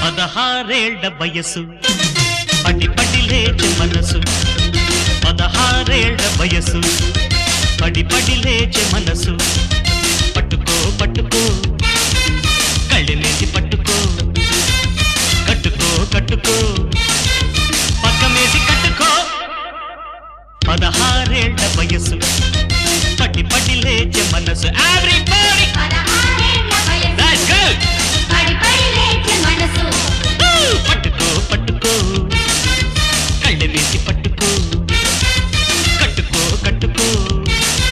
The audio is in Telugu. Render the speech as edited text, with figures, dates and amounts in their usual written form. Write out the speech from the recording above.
పదహారేళ్ల వయసు పడి పడి లేచే మనసు 16 ఏళ్ల వయసు పడి పడి లేచే మనసు పట్టుకో పట్టుకో కళ్ళెనేసి పట్టుకో కట్టుకో కట్టుకో పక్కమేసి కట్టుకో 16 ఏళ్ల వయసు పడి పడి లేచే మనసు